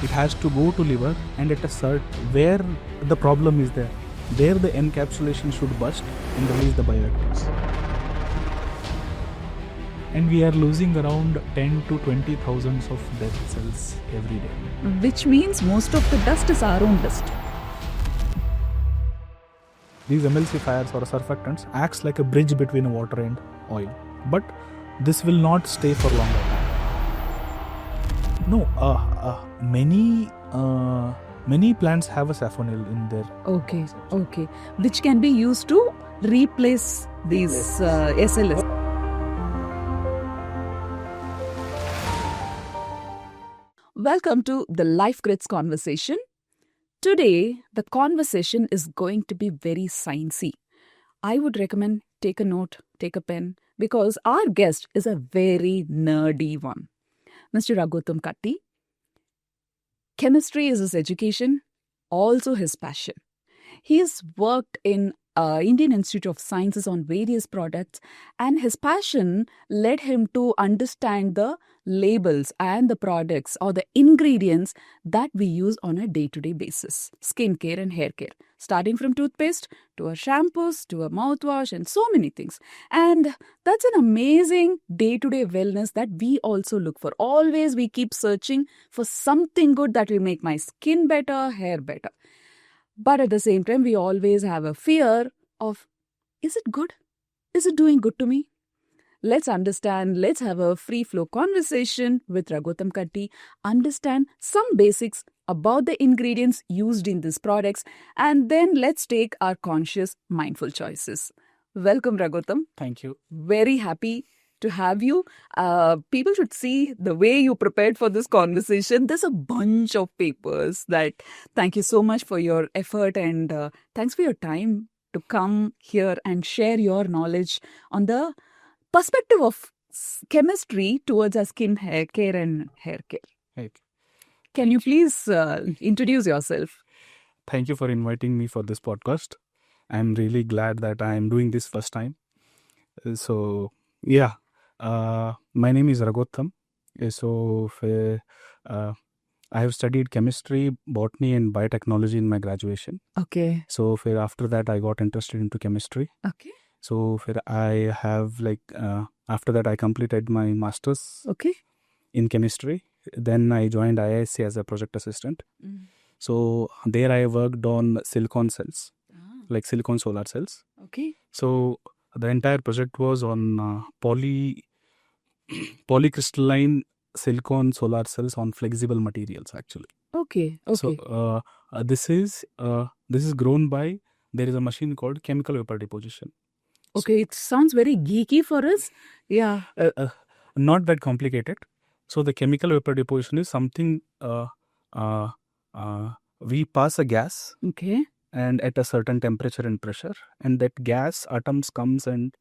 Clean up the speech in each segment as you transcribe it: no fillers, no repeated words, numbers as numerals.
It has to go to liver, and at a where the problem is there the encapsulation should burst and release the bioactives. And we are losing around 10 to 20,000 of dead cells every day. Which means most of the dust is our own dust. These emulsifiers or surfactants acts like a bridge between water and oil, but this will not stay for longer time. No, many plants have a saphonil in their. Okay. Which can be used to replace these SLS. Welcome to the Life Grits conversation. Today, the conversation is going to be very sciencey. I would recommend take a note, take a pen, because our guest is a very nerdy one. Mr. Raghottam Katti. Chemistry is his education, also his passion. He has worked in Indian Institute of Sciences on various products, and his passion led him to understand the labels and the products or the ingredients that we use on a day-to-day basis. Skincare and hair care, starting from toothpaste to our shampoos to a mouthwash and so many things. And that's an amazing day-to-day wellness that we also look for. Always we keep searching for something good that will make my skin better, hair better. But at the same time, we always have a fear of, is it good? Is it doing good to me? Let's understand, let's have a free-flow conversation with Raghottam Katti, understand some basics about the ingredients used in these products, and then let's take our conscious, mindful choices. Welcome, Raghottam. Thank you. Very happy to have you. People should see the way you prepared for this conversation. There's a bunch of papers that thank you so much for your effort, and thanks for your time to come here and share your knowledge on the perspective of chemistry towards our skin care and hair care. Right. Can you please introduce yourself? Thank you for inviting me for this podcast. I'm really glad that I'm doing this first time. So, yeah. My name is Raghottam. So, I have studied chemistry, botany and biotechnology in my graduation. Okay. So, after that, I got interested into chemistry. Okay. So, I have after that, I completed my master's in chemistry. Then I joined IISc as a project assistant. So, there I worked on silicon cells, like silicon solar cells. Okay. So, the entire project was on polycrystalline silicon solar cells on flexible materials, actually. Okay. So this is grown by, there is a machine called chemical vapor deposition. Okay, it sounds very geeky for us. Yeah. Not that complicated. So the chemical vapor deposition is something we pass a gas. Okay. And at a certain temperature and pressure, and that gas atoms comes and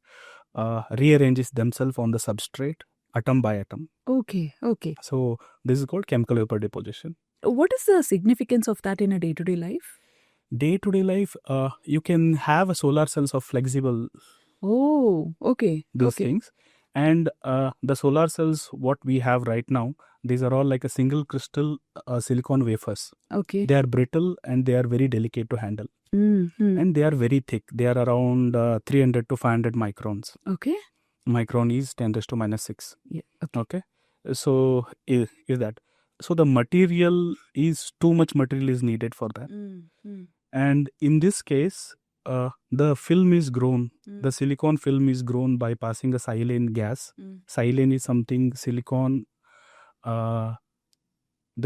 rearranges themselves on the substrate atom by atom. Okay. So this is called chemical vapor deposition. What is the significance of that in a day-to-day life? Day-to-day life, you can have a solar cells of flexible. Oh, okay. Those things. And the solar cells, what we have right now, these are all like a single crystal silicon wafers. Okay. They are brittle and they are very delicate to handle. Mm-hmm. And they are very thick. They are around 300 to 500 microns. Okay. Micron is 10⁻⁶. Yeah. Okay. So is that. So the material is, too much material is needed for that. Mm-hmm. And in this case, the film is grown. The silicon film is grown by passing a silane gas. Silane is something silicon. The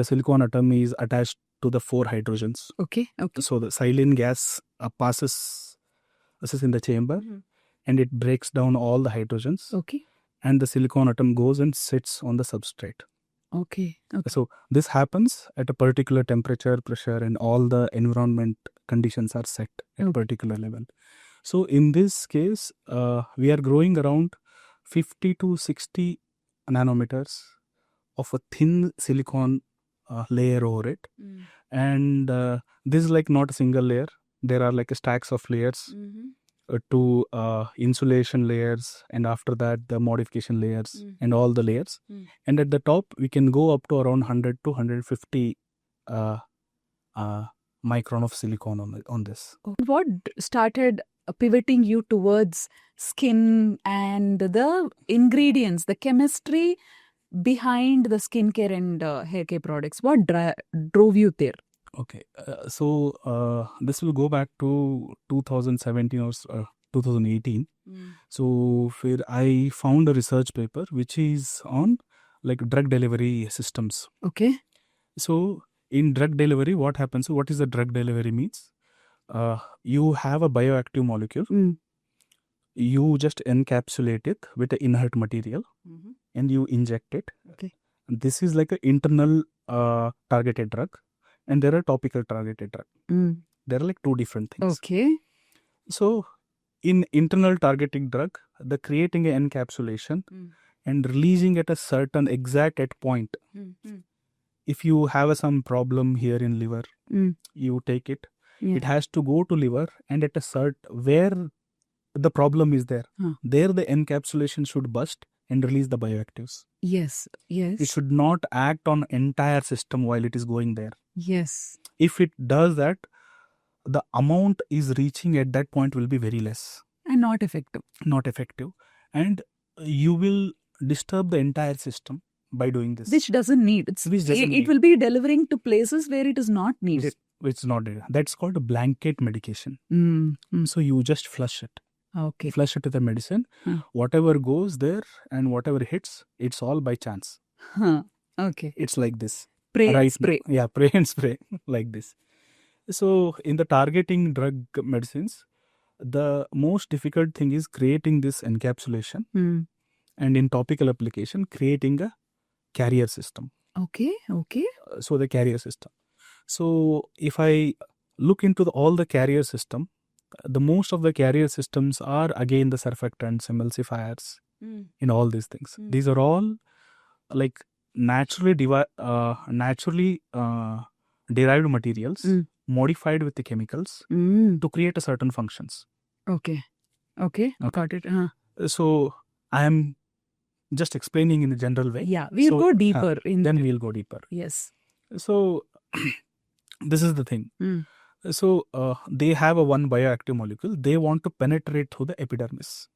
silicon atom is attached to the 4 hydrogens. Okay. So the silane gas passes in the chamber, and it breaks down all the hydrogens. Okay. And the silicon atom goes and sits on the substrate. Okay. So this happens at a particular temperature, pressure, and all the environment conditions are set at a particular level. So in this case, we are growing around 50 to 60 nanometers of a thin silicon layer over it. And this is like not a single layer. There are like stacks of layers. To insulation layers, and after that the modification layers and all the layers. And at the top we can go up to around 100 to 150 micron of silicone on this. What started pivoting you towards skin and the ingredients, the chemistry behind the skincare and hair care products? What drove you there? Okay, so this will go back to 2017 or 2018. So where I found a research paper which is on like drug delivery systems. Okay. So in drug delivery, what happens? What is the drug delivery means? You have a bioactive molecule. You just encapsulate it with an inert material and you inject it. Okay. This is like an internal targeted drug, and there are topical targeted drug. There are like two different things. Okay. So in internal targeting drug, the creating an encapsulation and releasing at a certain exact at point. If you have some problem here in liver, you take it. Yeah. It has to go to liver, and at a certain where the problem is there, there the encapsulation should burst and release the bioactives. Yes. Yes. It should not act on entire system while it is going there. Yes. If it does that, the amount is reaching at that point will be very less. And not effective. Not effective. And you will disturb the entire system by doing this. Which doesn't need. It will be delivering to places where it is not needed. It's not needed. That's called a blanket medication. So you just flush it. Okay. Flush it with the medicine. Whatever goes there and whatever hits, it's all by chance. Okay. It's like this. Pray and spray. Yeah, pray and spray like this. So in the targeting drug medicines, the most difficult thing is creating this encapsulation, and in topical application, creating a carrier system. Okay. Okay. So the carrier system. So if I look into all the carrier system, the most of the carrier systems are again the surfactants, emulsifiers, in all these things. These are all like naturally derived materials modified with the chemicals to create a certain functions. Okay. Got it. So I am just explaining in a general way. Yeah, we'll go deeper. Then we'll go deeper. Yes. So this is the thing. So they have a one bioactive molecule. They want to penetrate through the epidermis.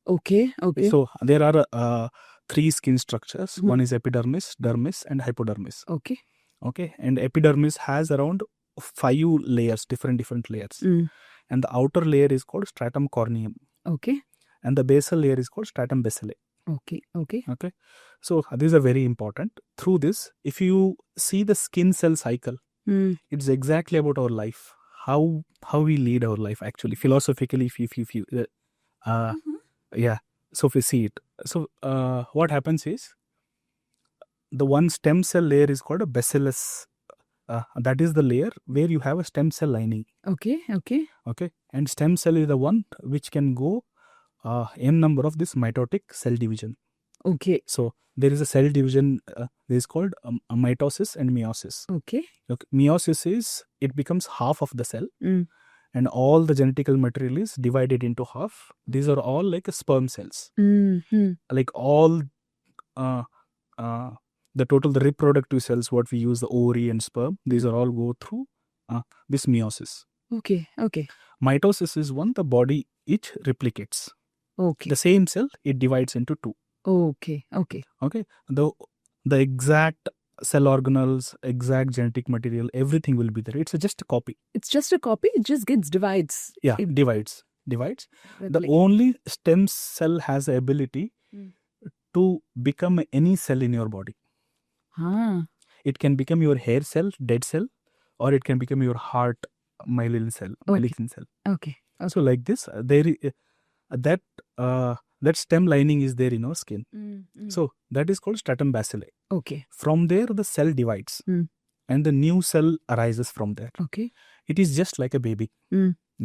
Okay. So there are three skin structures. One is epidermis, dermis, and hypodermis. Okay. And epidermis has around 5 layers, different layers. And the outer layer is called stratum corneum. Okay. And the basal layer is called stratum basilae. Okay. So these are very important. Through this, if you see the skin cell cycle, it's exactly about our life. How we lead our life actually, philosophically, if you yeah. So if we see it, so what happens is the one stem cell layer is called a bacillus. That is the layer where you have a stem cell lining. Okay. And stem cell is the one which can go n number of this mitotic cell division. Okay. So there is a cell division. This is called mitosis and meiosis. Okay. Meiosis is it becomes half of the cell, and all the genetical material is divided into half. These are all like sperm cells. Like all the reproductive cells, what we use, the ovary and sperm, these are all go through this meiosis. Okay. Mitosis is one, the body each replicates. Okay. The same cell, it divides into two. Okay. The exact cell organelles, exact genetic material, everything will be there. It's just a copy. It just gets divides. Yeah, it divides. The only stem cell has the ability to become any cell in your body. It can become your hair cell, dead cell, or it can become your heart myelin cell, myelin cell. Okay. So like this, there that stem lining is there in our skin. So that is called stratum basilae. Okay. From there, the cell divides, and the new cell arises from there. Okay. It is just like a baby.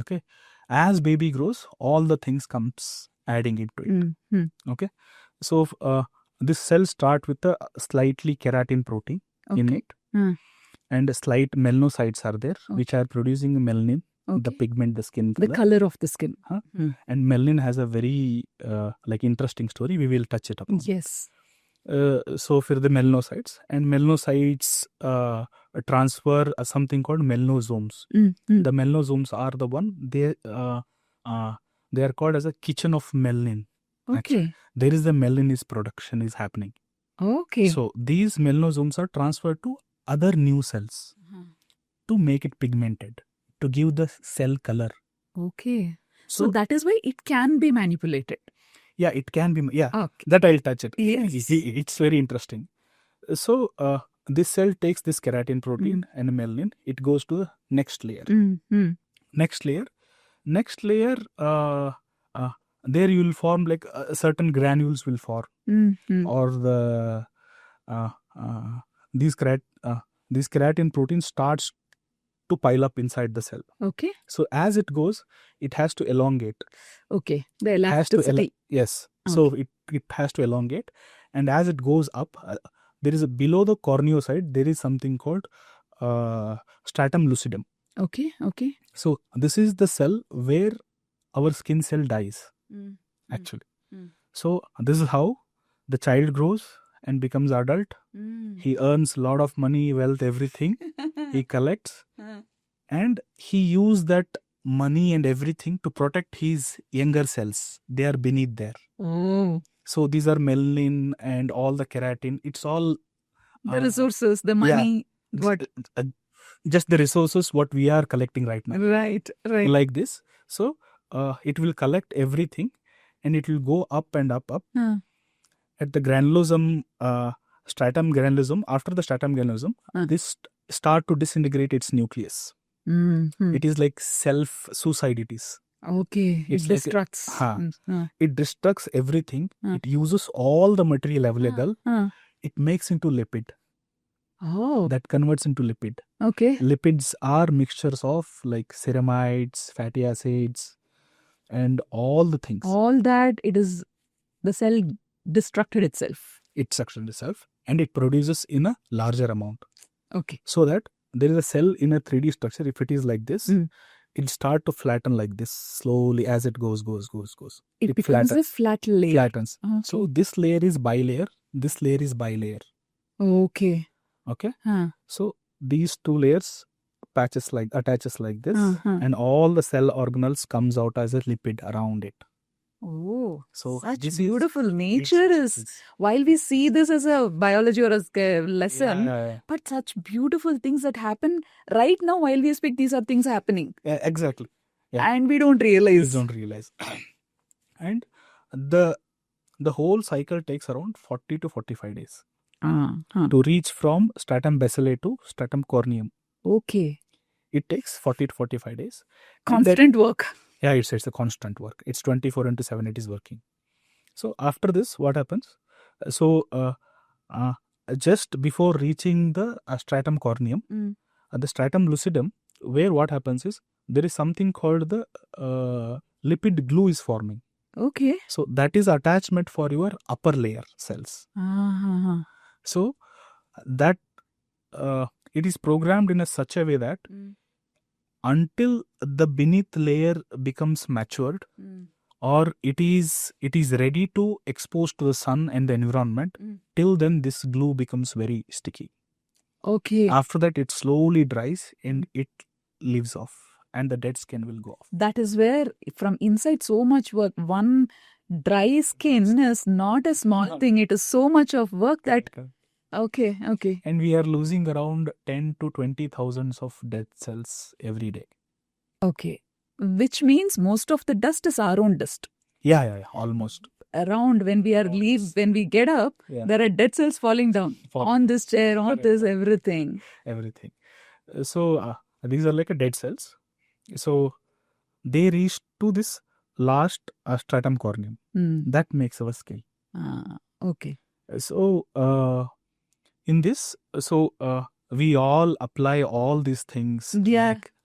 Okay. As baby grows, all the things comes adding into it. Okay. So this cell start with a slightly keratin protein in it, and slight melanocytes are there, which are producing melanin, the pigment, the skin color. The color of the skin. And melanin has a very interesting story. We will touch it upon. Yes. So for the melanocytes, transfer something called melanosomes. Mm-hmm. The melanosomes are the one, they are called as a kitchen of melanin. Actually, Okay. there is the melanin production is happening. Okay. So these melanosomes are transferred to other new cells to make it pigmented, to give the cell color. Okay. So So that is why it can be manipulated. yeah, it can be. Yeah, Okay. that I'll touch it. Yes. It's very interesting. So this cell takes this keratin protein and melanin. It goes to the next layer. Mm-hmm. Next layer. There you will form like certain granules will form, Mm-hmm. or the these keratin protein starts to pile up inside the cell. Okay. So as it goes, it has to elongate. Okay. The Has to elasticity. yes. So it has to elongate, and as it goes up, there is below the corneocyte there is something called stratum lucidum. Okay. Okay. So this is the cell where our skin cell dies. Actually, so this is how the child grows and becomes adult. He earns a lot of money, wealth, everything. He collects, and he uses that money and everything to protect his younger cells. They are beneath there. Oh. So these are melanin and all the keratin. It's all The resources, the money, what? Just the resources what we are collecting right now. Right. Like this. So it will collect everything, and it will go up and up. At the granulosome, stratum granulosome, after the stratum granulosome, this start to disintegrate its nucleus. It is like self-suicide it is. Okay. It's It like destructs. It destructs everything. It uses all the material available. It makes into lipid. Oh. That converts into lipid. Okay. Lipids are mixtures of like ceramides, fatty acids, and all the things. All that, it is the cell destructed itself. It suctions itself, and it produces in a larger amount. Okay. So that there is a cell in a 3D structure. If it is like this, it start to flatten like this slowly as it goes. It becomes a flat layer. Flattens. Okay. So this layer is bilayer. This layer is bilayer. Okay. Okay. So these two layers attaches like this, and all the cell organelles comes out as a lipid around it. Oh, so such this beautiful nature is. While we see this as a biology or as a lesson, but such beautiful things that happen right now while we speak. These are things happening. Exactly. And we don't realize. And the whole cycle takes around 40 to 45 days to reach from stratum basilae to stratum corneum. Okay. It takes 40 to 45 days. Constant work. Yeah, it's a constant work. It's 24/7 it is working. So after this, what happens? So just before reaching the stratum corneum, the stratum lucidum, where what happens is there is something called the lipid glue is forming. Okay. So that is attachment for your upper layer cells. So that it is programmed in such a way that until the beneath layer becomes matured, or it is ready to expose to the sun and the environment, till then this glue becomes very sticky. Okay. After that, it slowly dries and it leaves off, and the dead skin will go off. That is where from inside so much work. One dry skin is not a small thing. It is so much of work that. Okay. And we are losing around 10 to 20,000 of dead cells every day. Okay. Which means most of the dust is our own dust. Yeah, almost. Around when we when we get up, there are dead cells falling down on this chair, on this, everything. So these are like a dead cells. So they reach to this last stratum corneum. That makes our skin. Okay. So in this, we all apply all these things,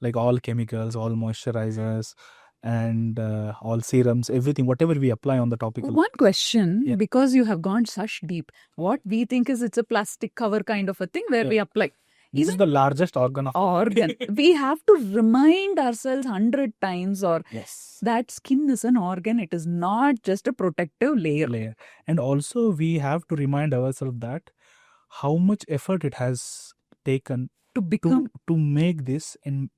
like all chemicals, all moisturizers, and all serums, everything, whatever we apply on the topical. One question, because you have gone such deep, what we think is it's a plastic cover kind of a thing where we apply. This is the largest organ. We have to remind ourselves 100 times that skin is an organ. It is not just a protective layer. And also we have to remind ourselves that how much effort it has taken to become to make this and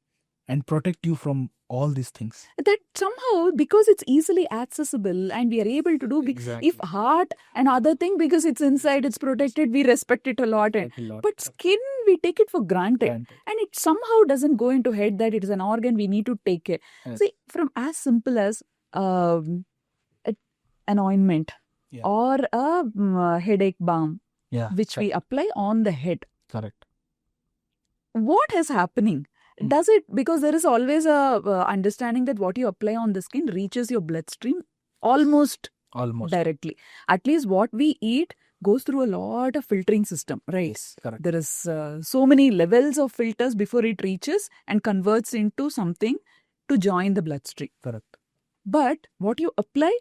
protect you from all these things. that somehow, because it's easily accessible and we are able to do. Exactly. If heart and other thing, because it's inside, it's protected, we respect it a lot. But skin, we take it for granted. And it somehow doesn't go into head that it is an organ we need to take care. Yes. See, from as simple as an ointment or a headache balm, which we apply on the head. Correct. What is happening? Does it, because there is always a understanding that what you apply on the skin reaches your bloodstream almost directly. At least what we eat goes through a lot of filtering system, right? Yes, correct. There is so many levels of filters before it reaches and converts into something to join the bloodstream. Correct. But what you apply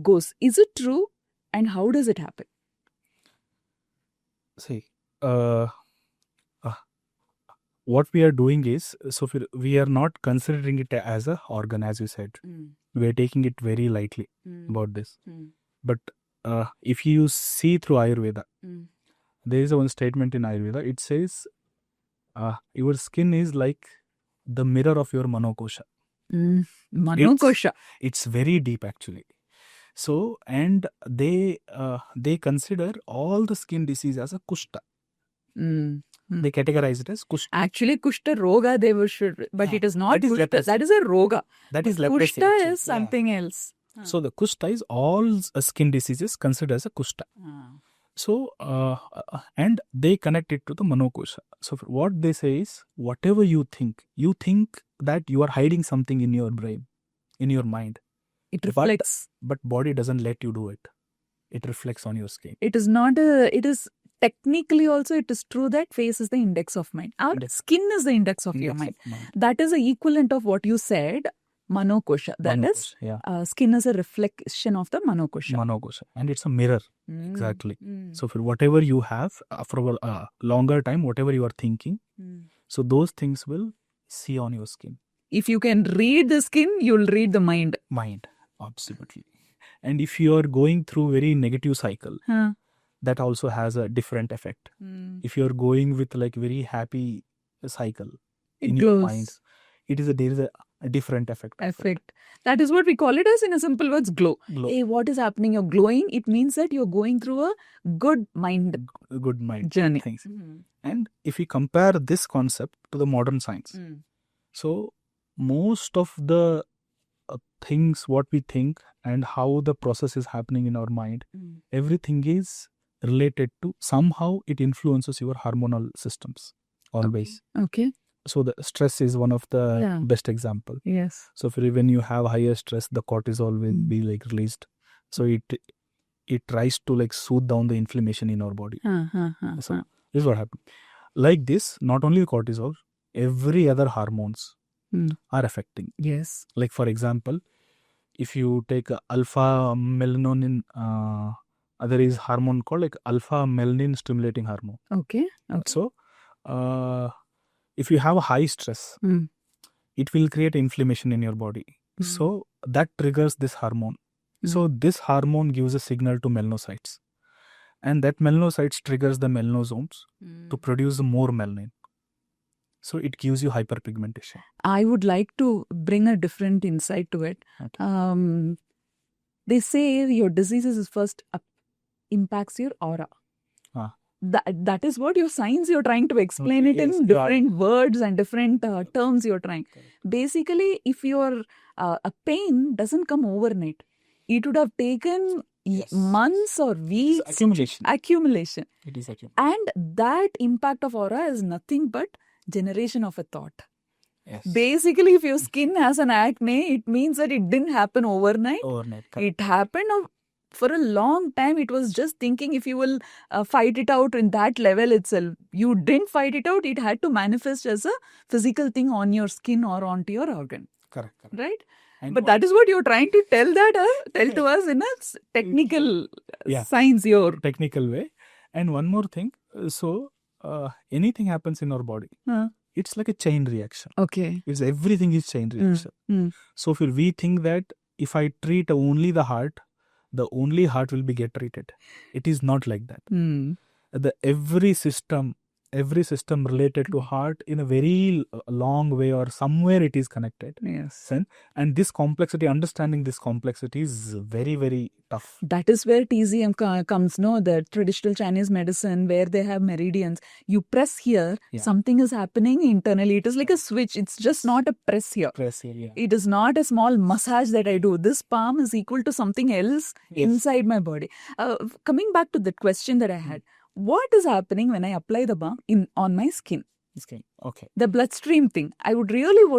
goes. Is it true? And how does it happen? See, what we are doing is, so we are not considering it as a organ, as you said. We are taking it very lightly about this. But if you see through Ayurveda, there is one statement in Ayurveda. It says, your skin is like the mirror of your manokosha. Manokosha. It's very deep actually. So, and they consider all the skin disease as a kushta. They categorize it as kushta. Actually, kushta roga they should, but it is not kushta. That is a roga. That is leprosy. Kushta is something else. So the kushta is all skin diseases considered as a kushta. So, and they connect it to the manokosha. So what they say is, whatever you think that you are hiding something in your brain, in your mind. It reflects. But body doesn't let you do it. It reflects on your skin. It is not it is technically also, it is true that face is the index of mind. Our skin is the index of your mind. That is the equivalent of what you said, manokosha. That is, skin is a reflection of the manokosha. Manokosha. And it's a mirror. Exactly. So for whatever you have, for a longer time, whatever you are thinking, so those things will see on your skin. If you can read the skin, you'll read the mind. Mind. Absolutely. And if you are going through very negative cycle, that also has a different effect. If you are going with like very happy cycle in your mind, there is a different effect. That is what we call it as, in a simple words, glow. Hey, what is happening? You're glowing. It means that you're going through a good mind journey. Things. And if we compare this concept to the modern science, so most of the things what we think and how the process is happening in our mind, everything is related to somehow it influences your hormonal systems always. Okay. So the stress is one of the best example. Yes. So when you have higher stress, the cortisol will be like released. So it tries to like soothe down the inflammation in our body. So this is what happens. Like this, not only cortisol, every other hormones are affecting. Yes. Like for example, if you take alpha melatonin, there is hormone called like alpha melanin stimulating hormone. Okay. So if you have a high stress, it will create inflammation in your body. So that triggers this hormone. So this hormone gives a signal to melanocytes, and that melanocytes triggers the melanosomes to produce more melanin. So it gives you hyperpigmentation. I would like to bring a different insight to it. Okay. They say your diseases is first impacts your aura. That is what your science, you're trying to explain it in different words and different terms you're trying. Basically, if your a pain doesn't come overnight, it would have taken months or weeks. Accumulation. It is accumulation. And that impact of aura is nothing but generation of a thought. Yes. Basically, if your skin has an acne, it means that it didn't happen overnight. It happened for a long time. It was just thinking if you will fight it out in that level itself. You didn't fight it out. It had to manifest as a physical thing on your skin or onto your organ. Correct. Right? But that is what you're trying to tell to us in a technical science, your technical way. And one more thing. So anything happens in our body. It's like a chain reaction. Okay. Everything is chain reaction. So if we think that if I treat only the heart will be get treated. It is not like that. Every system every system related to heart in a very long way or somewhere it is connected. Yes. And this complexity, understanding this complexity is very, very tough. That is where TZM comes, no? The traditional Chinese medicine where they have meridians. You press here, something is happening internally. It is like a switch. It's just not a press here. Press here, yeah. It is not a small massage that I do. This palm is equal to something else inside my body. Coming back to the question that I had, what is happening when I apply the balm on my skin? Okay. The bloodstream thing. I would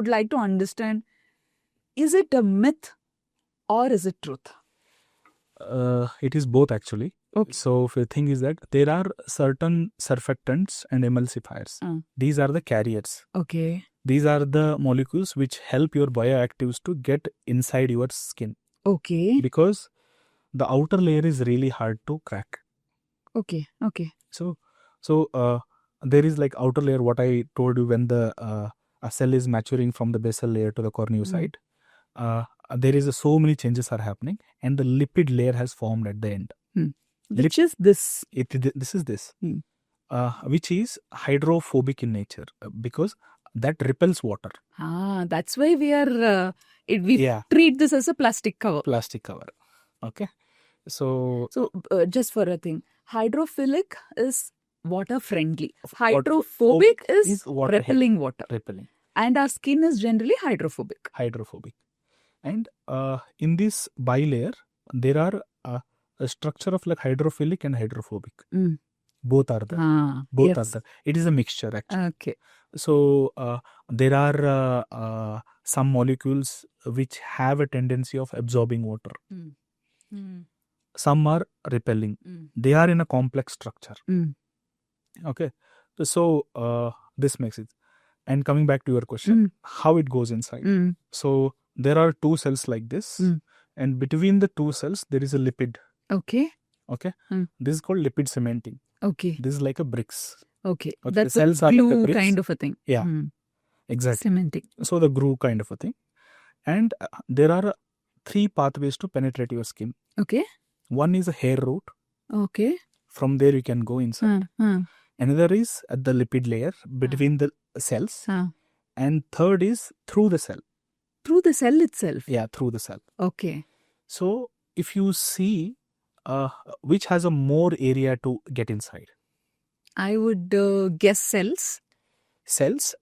like to understand, is it a myth or is it truth? It is both actually. Okay. So the thing is that there are certain surfactants and emulsifiers. These are the carriers. Okay. These are the molecules which help your bioactives to get inside your skin. Okay. Because the outer layer is really hard to crack. Okay. So there is like outer layer, what I told you, when the a cell is maturing from the basal layer to the corneocyte, there is so many changes are happening, and the lipid layer has formed at the end. Which is this? This is this, which is hydrophobic in nature because that repels water. That's why we are treat this as a plastic cover. Okay. So just for a thing, hydrophilic is water friendly. Hydrophobic is repelling water. And our skin is generally hydrophobic. And in this bilayer, there are a structure of like hydrophilic and hydrophobic. Both are there. Are there. It is a mixture actually. Okay. So there are some molecules which have a tendency of absorbing water. Some are repelling. They are in a complex structure. Okay. So this makes it. And coming back to your question, how it goes inside. So there are two cells like this, and between the two cells there is a lipid. Okay. This is called lipid cementing. Okay. This is like a bricks. Okay. That's the cells a glue like kind of a thing. Yeah. Exactly. Cementing. So the glue kind of a thing. And there are 3 pathways to penetrate your skin. Okay. One is a hair route. Okay. From there you can go inside. Another is at the lipid layer between the cells. And third is through the cell. Through the cell itself? Yeah, through the cell. Okay. So if you see which has a more area to get inside? I would guess cells. Cells?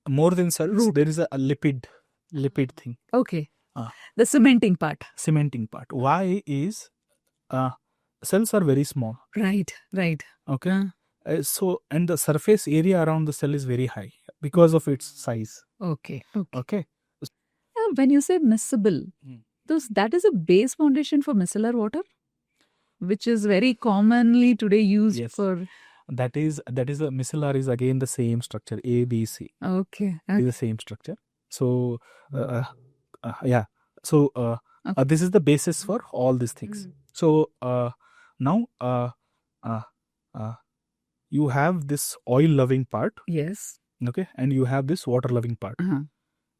More than cells, root. There is a lipid thing. Okay. The cementing part. Why is cells are very small. Right. Okay. So, and the surface area around the cell is very high because of its size. Okay. When you say miscible, that is a base foundation for micellar water, which is very commonly today used for. That is a micellar is again the same structure, A, B, C. Okay. Is the same structure. So, So, this is the basis for all these things. So, now, you have this oil-loving part. Yes. Okay. And you have this water-loving part.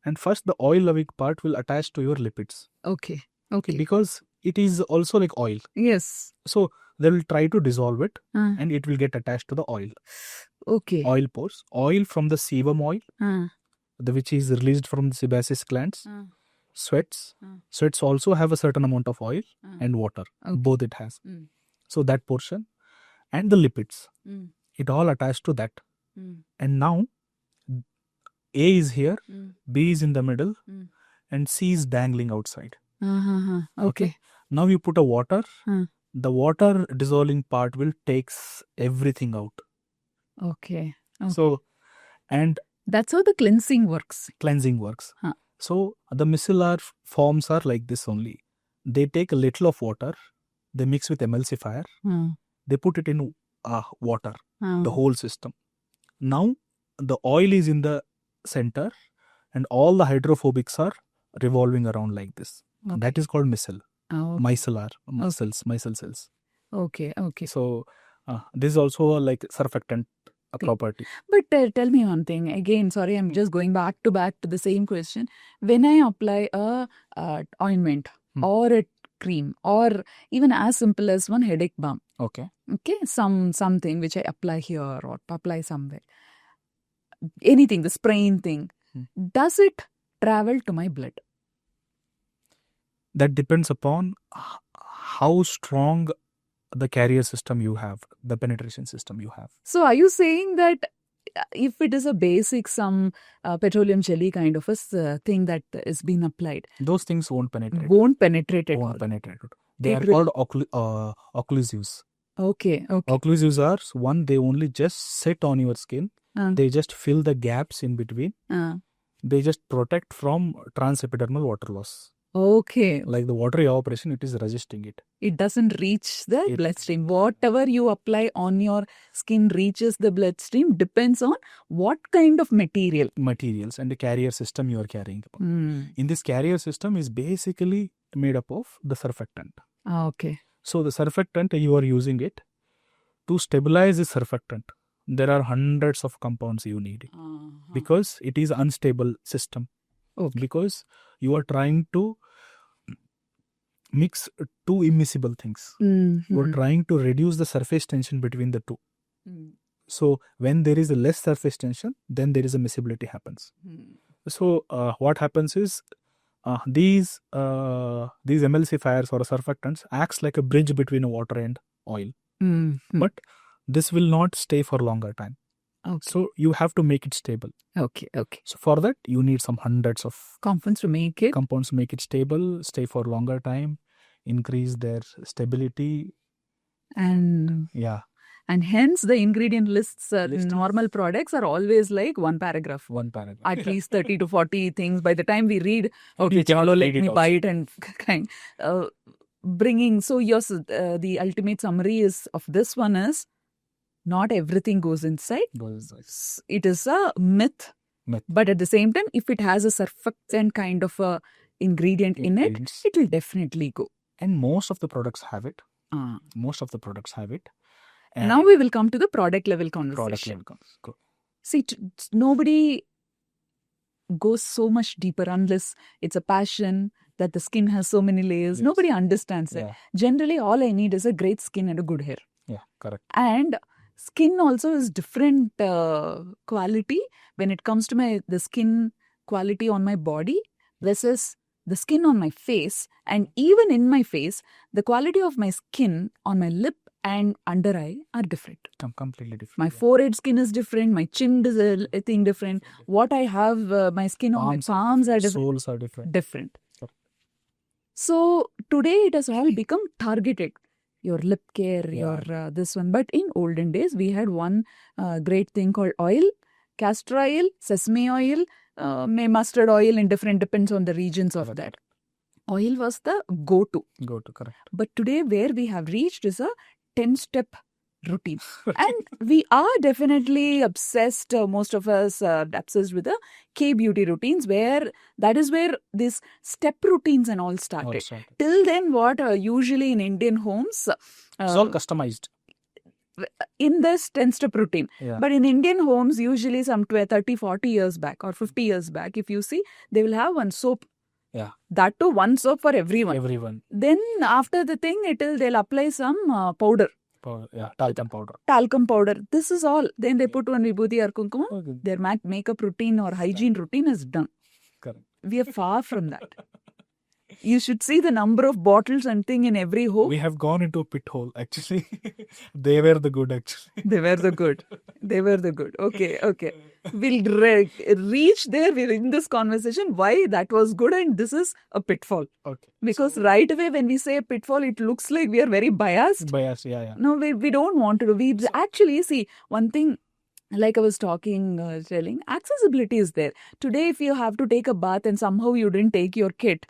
And first, the oil-loving part will attach to your lipids. Okay. Because it is also like oil. Yes. So, they will try to dissolve it and it will get attached to the oil. Okay. Oil pores. Oil from the sebum oil, which is released from the sebaceous glands. Sweats. Sweats also have a certain amount of oil and water. Both it has. So, that portion and the lipids. It all attached to that. And now, A is here, B is in the middle, and C is dangling outside. Okay. Now you put a water. The water dissolving part will takes everything out. Okay. So, and that's how the cleansing works. So the micellar forms are like this only. They take a little of water, they mix with emulsifier, they put it in water, the whole system. Now the oil is in the center and all the hydrophobics are revolving around like this. That is called micelle. Micellar cells. Okay. So this is also like surfactant property. But tell me one thing again. Sorry, I'm just going back to the same question. When I apply a ointment or a cream or even as simple as one headache balm. Okay. Okay, something which I apply here or apply somewhere. Anything, the spraying thing. Does it travel to my blood? That depends upon how strong the carrier system you have, the penetration system you have. So are you saying that if it is a basic, some petroleum jelly kind of a thing that is being applied, those things won't penetrate. Won't penetrate at all. Won't penetrate. They are called occlusives. Okay. Occlusives are one, they only just sit on your skin. They just fill the gaps in between. They just protect from transepidermal water loss. Okay. Like the water evaporation, it is resisting it. It doesn't reach the bloodstream. Whatever you apply on your skin reaches the bloodstream depends on what kind of materials and the carrier system you are carrying. In this carrier system is basically made up of the surfactant. Okay. So the surfactant, you are using it to stabilize the surfactant. There are hundreds of compounds you need because it is unstable system. Okay. Because you are trying to mix two immiscible things. You are trying to reduce the surface tension between the two. So when there is a less surface tension, then there is a miscibility happens. So what happens is these emulsifiers or surfactants acts like a bridge between water and oil. But this will not stay for longer time. Okay. So you have to make it stable. Okay. So for that, you need some hundreds of compounds to make it stable, stay for longer time, increase their stability. And hence the ingredient lists normal products are always like one paragraph. At least 30 to 40 things. By the time we read, okay, chalo, let me buy it and kind. Bringing, so yours, the ultimate summary is of this one is, not everything goes inside. It is a myth. But at the same time, if it has a surfactant kind of a ingredient in it, it will definitely go. And most of the products have it. And now we will come to the product level conversation. See, nobody goes so much deeper unless it's a passion that the skin has so many layers. Yes. Nobody understands it. Generally, all I need is a great skin and a good hair. Yeah, correct. And skin also is different quality when it comes to the skin quality on my body versus the skin on my face. And even in my face, the quality of my skin on my lip and under eye are different. Completely different. My forehead skin is different. My chin is a thing different. What I have, my skin on my palms are different. Soles are different. So today it has all become targeted. Your lip care, your this one. But in olden days, we had one great thing called oil, castor oil, sesame oil, mustard oil, and depends on the regions of that. Oil was the go-to. Correct. But today where we have reached is a 10-step routine. And we are definitely obsessed, most of us obsessed with the K-beauty routines, where that is where these step routines and all started. Till then, what usually in Indian homes... it's all customized. In this 10-step routine. But in Indian homes, usually some 30, 40 years back or 50 years back, if you see, they will have one soap. That too, one soap for everyone. Then after the thing, they'll apply some powder. Talcum powder. This is all. Then they put one vibhuti or kumkum. Their makeup routine or hygiene routine is done. Correct. We are far from that. You should see the number of bottles and thing in every home. We have gone into a pit hole, actually. They were the good, actually. They were the good. Okay. We'll reach there. We're in this conversation. Why that was good and this is a pitfall. Okay. Because right away when we say a pitfall, it looks like we are very biased. No, we don't want to do. We actually see one thing. Like I was telling, accessibility is there. Today, if you have to take a bath and somehow you didn't take your kit,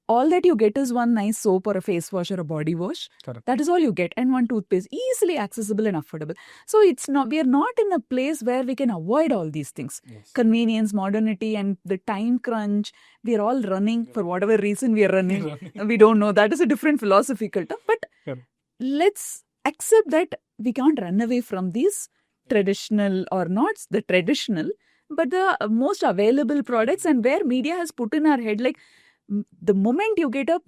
all that you get is one nice soap or a face wash or a body wash. Correct. That is all you get. And one toothpaste, easily accessible and affordable. So we are not in a place where we can avoid all these things. Yes. Convenience, modernity, and the time crunch. We are all running for whatever reason we are running. We don't know. That is a different philosophical term. But let's accept that we can't run away from these traditional or not the traditional, but the most available products, and where media has put in our head like the moment you get up,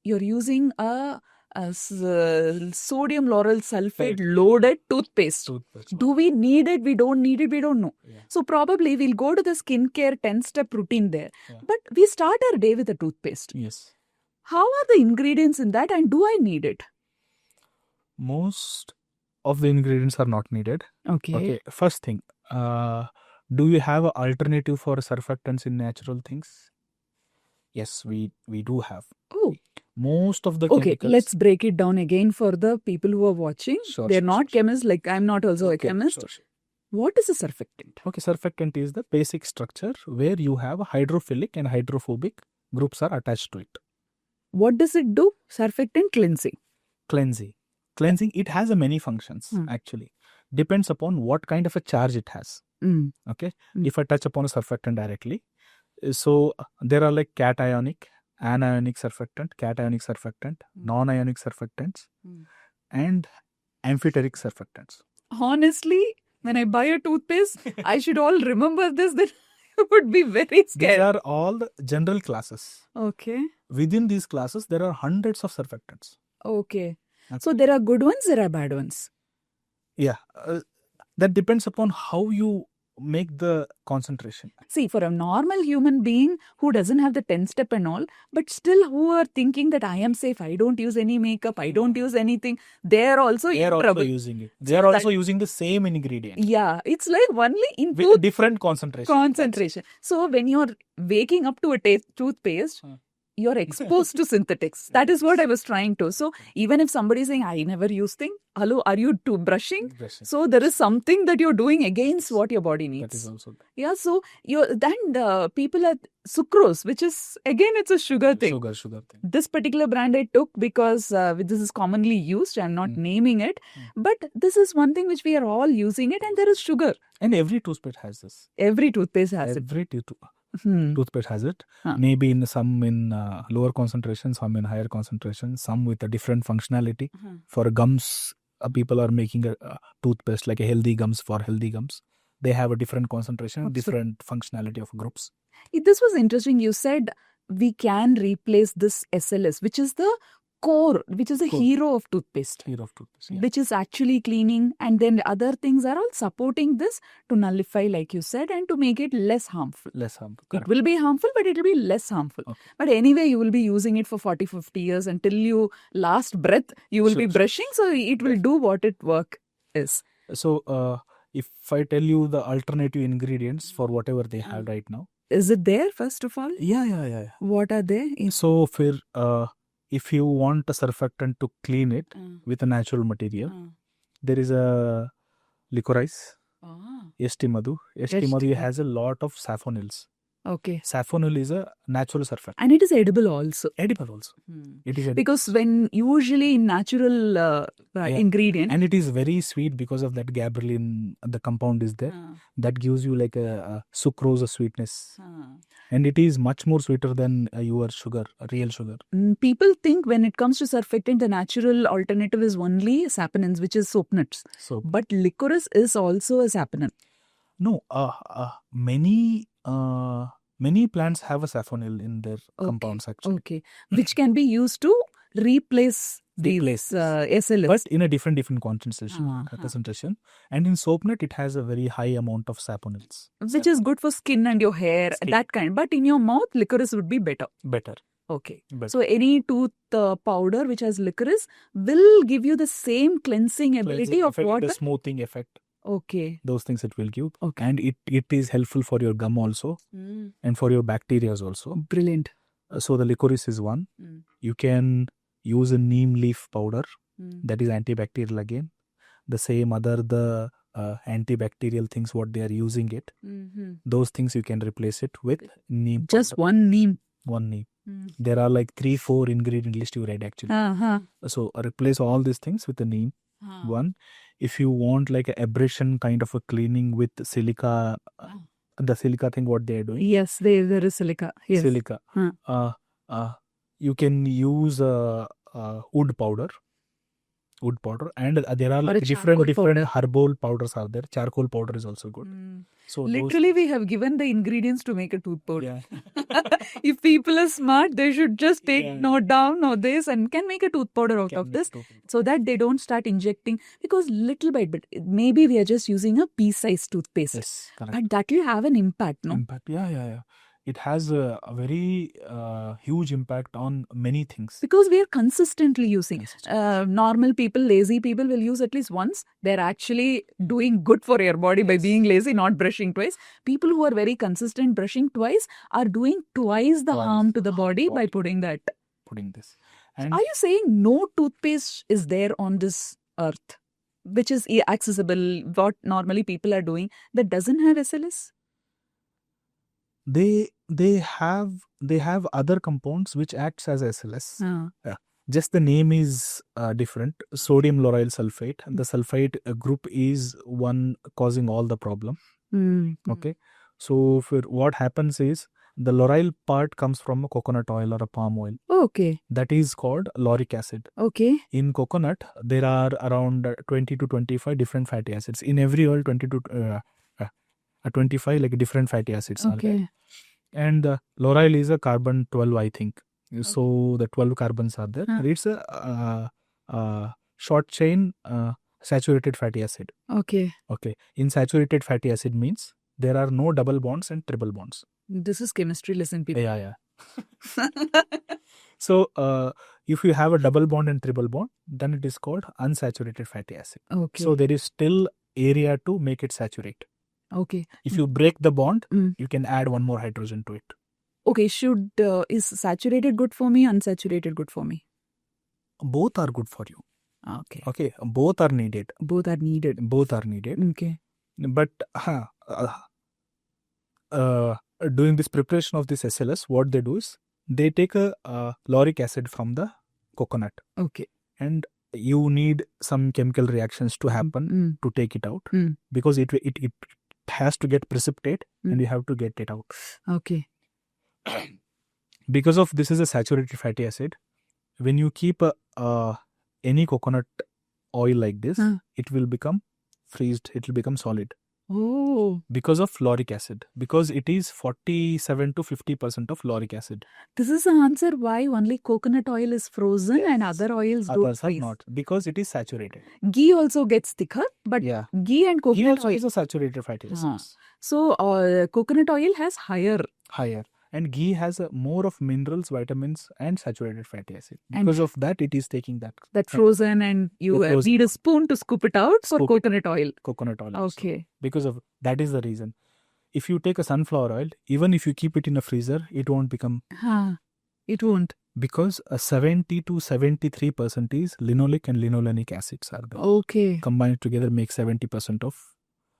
you're using a sodium lauryl sulfate loaded toothpaste. Do we need it? We don't need it. We don't know. Yeah. So probably we'll go to the skincare 10-step routine there. Yeah. But we start our day with a toothpaste. Yes. How are the ingredients in that, and do I need it? Most of the ingredients are not needed. Okay. First thing, do you have an alternative for surfactants in natural things? Yes, we do have. Oh. Most of the Okay, chemicals. let's break it down again for the people who are watching. They're not chemists, like I'm not also a chemist. Sure. What is a surfactant? Okay, surfactant is the basic structure where you have a hydrophilic and hydrophobic groups are attached to it. What does it do? Surfactant cleansing. Cleansing, it has a many functions actually. Depends upon what kind of a charge it has. Okay, if I touch upon a surfactant directly, so there are like cationic, anionic surfactant, non-ionic surfactants, and amphoteric surfactants. Honestly, when I buy a toothpaste, I should all remember this. Then I would be very scared. These are all the general classes. Okay. Within these classes, there are hundreds of surfactants. Okay. So there are good ones, there are bad ones. Yeah, that depends upon how you make the concentration. See, for a normal human being who doesn't have the 10-step and all, but still who are thinking that I am safe, I don't use any makeup, I don't use anything, they're also in trouble. Using it. They are also using the same ingredient. Yeah, it's like only in with different concentration. So when you're waking up to a toothpaste, you're exposed to synthetics. That is what I was trying to. So even if somebody is saying, I never use thing, hello, are you brushing? So there is something that you're doing against what your body needs. That is also. Yeah, so people are sucrose, which is, again, it's a sugar thing. Sugar thing. This particular brand I took because this is commonly used. I'm not naming it. But this is one thing which we are all using it, and there is sugar. And every toothpaste has this. Every toothpaste has it. Toothpaste has it. Maybe some in lower concentration, some in higher concentration, some with a different functionality. For gums, people are making a toothpaste like a healthy gums for healthy gums. They have a different concentration, different functionality of groups. This was interesting. You said we can replace this SLS, which is the core, which is the hero of toothpaste. Yeah. Which is actually cleaning, and then other things are all supporting this to nullify, like you said, and to make it less harmful. It will be harmful, but it will be less harmful. Okay. But anyway, you will be using it for 40-50 years until you last breath. You will be brushing, so it will do what its work is. So, if I tell you the alternative ingredients for whatever they have right now. Is it there, first of all? Yeah. What are they? So, if you want a surfactant to clean it with a natural material, there is a licorice, ST Madhu. ST Madhu has a lot of saphonils. Okay. Saphonil is a natural surfactant. And it is edible also. It is edible. Because when usually in natural ingredient. And it is very sweet because of that gabberellin, the compound is there. That gives you like a sucrose sweetness. And it is much more sweeter than your sugar, real sugar. People think when it comes to surfactant, the natural alternative is only saponins, which is soap nuts. But licorice is also a saponin. No, many plants have a saphonil in their compounds actually. Okay, which can be used to replace these SLS. But in a different concentration. And in soap nut, it has a very high amount of saponins. Which is good for skin and your hair, that kind. But in your mouth, licorice would be better. Okay. So any tooth powder which has licorice will give you the same cleansing ability of water. The smoothing effect. Okay. Those things it will give. Okay. And it is helpful for your gum also and for your bacteria also. Brilliant. So the licorice is one. You can use a neem leaf powder. That is antibacterial again. The same the antibacterial things what they are using it. Those things you can replace it with neem powder. Just one neem. One neem. There are like 3-4 ingredient list you read actually. So replace all these things with the neem. One. If you want like an abrasion kind of a cleaning with silica, the silica thing what they are doing. Yes, there is silica. Yes. Silica. You can use wood powder. wood powder, and there are Or a different charcoal herbal powders are there. Charcoal powder is also good. So Literally, we have given the ingredients to make a tooth powder. Yeah. If people are smart, they should just take Yeah. note down, know this, and can make a tooth powder out Can of make this, tooth powder. so that they don't start injecting. Because little by bit, maybe we are just using a pea-sized toothpaste, Yes, correct. but that will have an impact, no? Impact. Yeah. It has a very huge impact on many things. Because we are consistently using. Normal people, lazy people will use at least once. They're actually doing good for your body by being lazy, not brushing twice. People who are very consistent brushing twice are doing twice the harm to the body by putting that. Putting this. And are you saying no toothpaste is there on this earth, which is accessible, what normally people are doing, that doesn't have SLS? They have other compounds which acts as SLS. Just the name is different. Sodium lauryl sulfate, and the sulfate group is one causing all the problem. Okay, so what happens is the lauryl part comes from a coconut oil or a palm oil. Okay. That is called lauric acid. Okay. In coconut, there are around 20 to 25 different fatty acids. In every oil, 20 to 25 like different fatty acids are there. And lauryl is a carbon 12, I think. So the 12 carbons are there. And it's a short chain saturated fatty acid. Okay. In saturated fatty acid means there are no double bonds and triple bonds. This is chemistry lesson, people. Yeah. So if you have a double bond and triple bond, then it is called unsaturated fatty acid. Okay. So there is still area to make it saturate. Okay. If you break the bond, you can add one more hydrogen to it. Okay. Is saturated good for me, unsaturated good for me? Both are good for you. Okay. Both are needed. Okay. But during this preparation of this SLS, what they do is they take a lauric acid from the coconut. Okay. And you need some chemical reactions to happen to take it out, because it has to get precipitate and you have to get it out. Okay. Because of this is a saturated fatty acid, when you keep any coconut oil like this, it will become freezed, it will become solid. Oh. Because of lauric acid. Because it is 47 to 50% of lauric acid. This is the answer why only coconut oil is frozen and other oils don't freeze. Not. Because it is saturated. Ghee also gets thicker, but ghee and coconut oil is a saturated fatty acid. So coconut oil has higher. And ghee has more of minerals, vitamins and saturated fatty acid. Because of that, it is taking that frozen, and you need a spoon to scoop it out for coconut oil. Coconut oil. Okay. Also. Because of that is the reason. If you take a sunflower oil, even if you keep it in a freezer, it won't become. It won't. Because 70 to 73% is linoleic and linolenic acids are there. Okay. Combined together make 70% of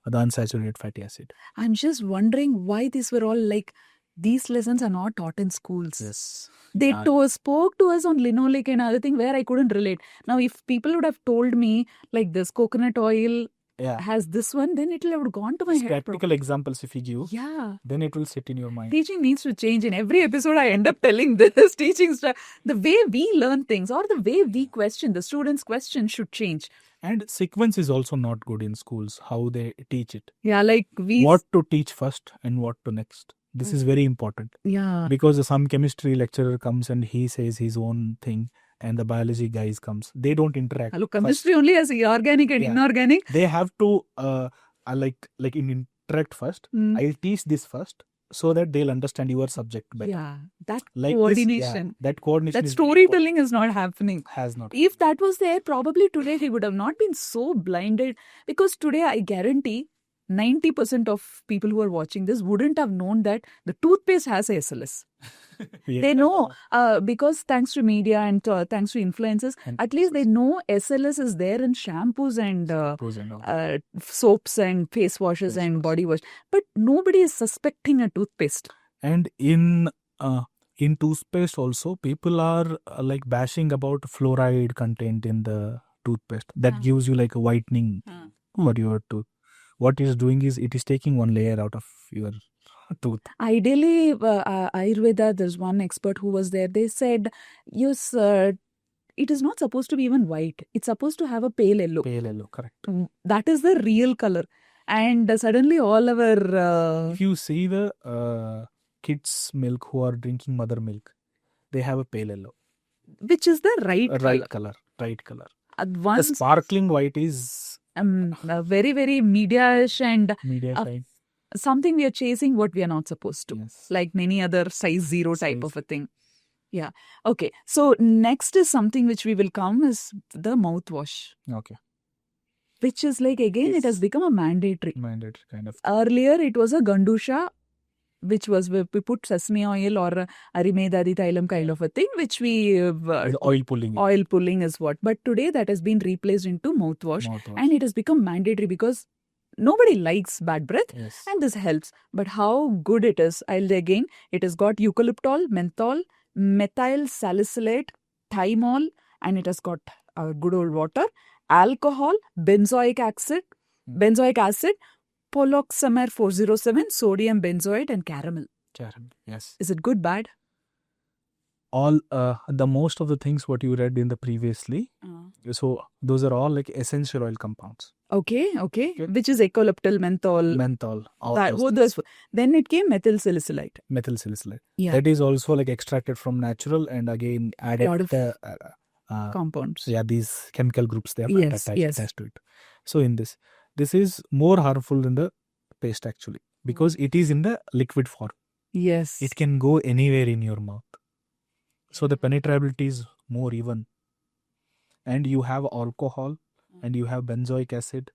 the unsaturated fatty acid. I'm just wondering why these were all like. These lessons are not taught in schools. Yes. They spoke to us on linoleic and other thing where I couldn't relate. Now, if people would have told me like this coconut oil has this one, then it will have gone to my head. Practical examples if you give, then it will sit in your mind. Teaching needs to change. In every episode, I end up telling this teaching stuff. The way we learn things or the way we question, the students' question should change. And sequence is also not good in schools, how they teach it. Yeah, like what to teach first and what to next. This is very important. Yeah. Because some chemistry lecturer comes and he says his own thing and the biology guys comes. They don't interact. Hello, chemistry first. Only has organic and inorganic. They have to interact first. I'll teach this first so that they'll understand your subject better. Yeah. That coordination. That coordination. That storytelling is not happening. Has not. If that was there, probably today he would have not been so blinded. Because today I guarantee 90% of people who are watching this wouldn't have known that the toothpaste has a SLS. They know because thanks to media and thanks to influencers, at least they know SLS is there in shampoos and soaps and face washes and body wash. But nobody is suspecting a toothpaste. And in toothpaste also, people are bashing about fluoride content in the toothpaste. That gives you like a whitening for your tooth. What it is doing is it is taking one layer out of your tooth. Ideally, Ayurveda, there's one expert who was there. They said use it is not supposed to be even white. It's supposed to have a pale yellow. Pale yellow, correct. That is the real color. And suddenly all our... If you see the kids' milk who are drinking mother milk, they have a pale yellow. which is the right color. Right color. The Once sparkling white is very, very media-ish and media uh, side. something we are chasing what we are not supposed to. Yes. Like many other size 0 type Size. of a thing. Yeah. Okay. So next is something which we will come is the mouthwash, Okay. which is like, again, it has Yes. become a mandatory. Mandatory kind of. Earlier, it was a gandusha, which was we put sesame oil or arimedadi thailam kind of a thing, which we The oil pulling. oil pulling is what. But today that has been replaced into mouthwash, and it has become mandatory because nobody likes bad breath, Yes. and this helps. But how good it is! It has got eucalyptol, menthol, methyl salicylate, thymol, and it has got good old water, alcohol, benzoic acid, poloxamer 407, sodium benzoate, and caramel. Caramel. Yes. Is it good, bad? All the most of the things what you read in the previously, so those are all like essential oil compounds. Okay. Which is eucalyptal, Menthol. All that, those things. then it came methyl salicylate. Methyl salicylate. Yeah. That is also like extracted from natural and again added Lot of the compounds. yeah, these chemical groups they are Yes. attached to it. So in this is more harmful than the paste actually because it is in the liquid form. Yes. It can go anywhere in your mouth. So the penetrability is more even. And you have alcohol and you have benzoic acid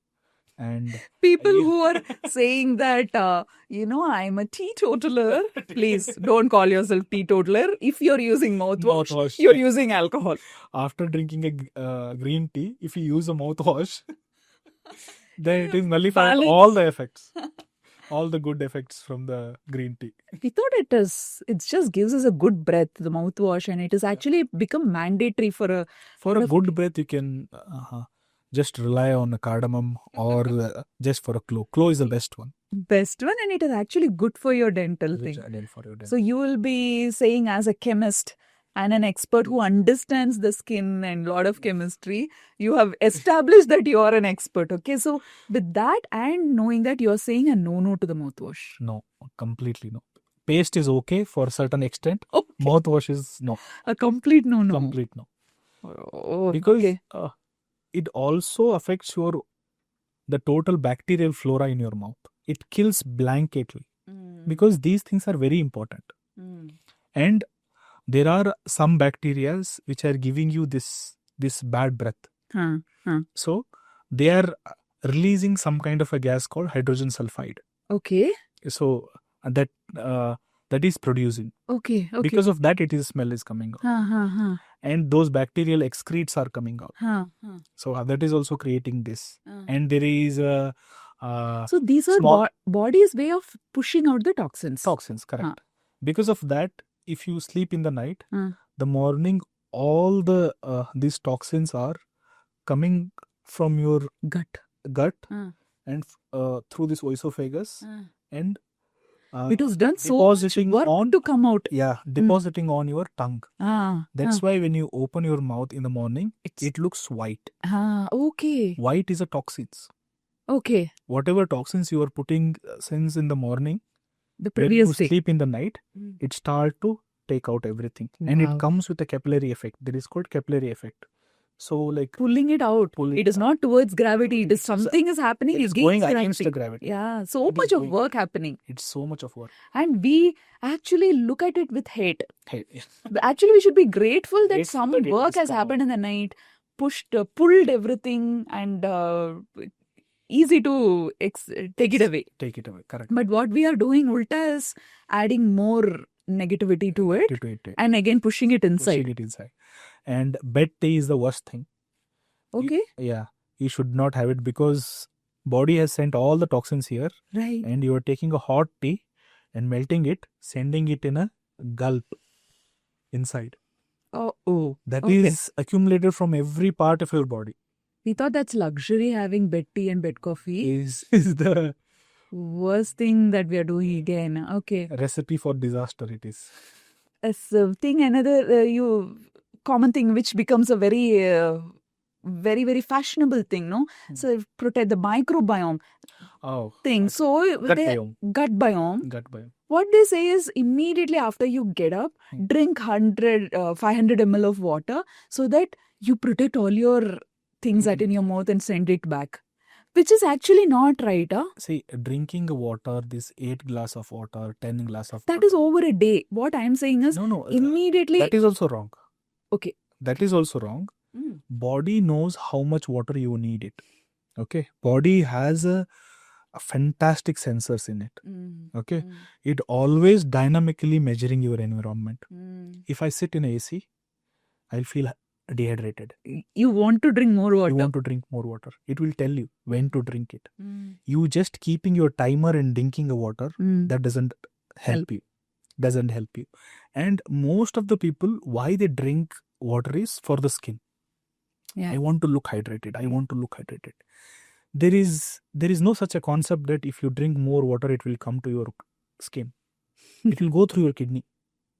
and people who are saying that, I'm a teetotaler, please don't call yourself teetotaler. If you're using mouthwash, you're using alcohol. After drinking a green tea, if you use a mouthwash, then it is nullified all the effects. All the good effects from the green tea. We thought it just gives us a good breath, the mouthwash, and it has actually become mandatory for a good breath. You can just rely on a cardamom or just for a clove. Clove is the best one. And it is actually good for your dental thing. So you will be saying, as a chemist and an expert who understands the skin and lot of chemistry, you have established that you are an expert. Okay, so with that and knowing that, you are saying a no to the mouthwash. No, completely no. Paste is okay for a certain extent. Okay. Mouthwash is no. A complete no. Complete no. Oh, because okay. It also affects the total bacterial flora in your mouth. It kills blanketly because these things are very important. And there are some bacteria which are giving you this bad breath. So they are releasing some kind of a gas called hydrogen sulfide. Okay. So that is producing. Okay. Because of that, smell is coming out. And those bacterial excretes are coming out. So that is also creating this. And there is a so these are body's way of pushing out the toxins. Toxins, correct. Because of that, if you sleep in the night, the morning, all the these toxins are coming from your gut and through this esophagus and it has done so much work to come out. Yeah, depositing on your tongue. That's why when you open your mouth in the morning, it looks white. Okay. White is a toxins. Okay. Whatever toxins you are putting since in the morning, the previous when you sleep in the night, it starts to take out everything. And it comes with a capillary effect. That is called capillary effect. So like pulling it out. It is not towards gravity. It is something is happening. It's going against the gravity. Yeah. So much of work happening. It's so much of work. And we actually look at it with hate. Actually, we should be grateful that some work has happened in the night, pulled everything, and easy to take it away. Correct. But what we are doing ulta is adding more negativity to it and again pushing it inside. And bed tea is the worst thing. Okay. You should not have it because body has sent all the toxins here. Right. And you are taking a hot tea and melting it, sending it in a gulp inside. That is accumulated from every part of your body. We thought that's luxury, having bed tea and bed coffee. Is the worst thing that we are doing again. Okay. Recipe for disaster it is. Another common thing which becomes a very, very fashionable thing, no? So protect the microbiome thing. So gut biome. Gut biome. Gut biome. What they say is immediately after you get up, drink 500 ml of water so that you protect all your things that in your mouth and send it back. Which is actually not right, huh? See, drinking water, this 8 glass of water, 10 glass of That water. is over a day. What I'm saying is immediately. That is also wrong. Okay. That is also wrong. Body knows how much water you need it. Okay. Body has a fantastic sensors in it. Okay. It always dynamically measuring your environment. If I sit in AC, I'll feel dehydrated. You want to drink more water. You want to drink more water. It will tell you when to drink it. You just keeping your timer and drinking the water, that doesn't help you. Doesn't help you. And most of the people, why they drink water is for the skin. Yeah. I want to look hydrated. I want to look hydrated. There is no such a concept that if you drink more water, it will come to your skin. It will go through your kidney.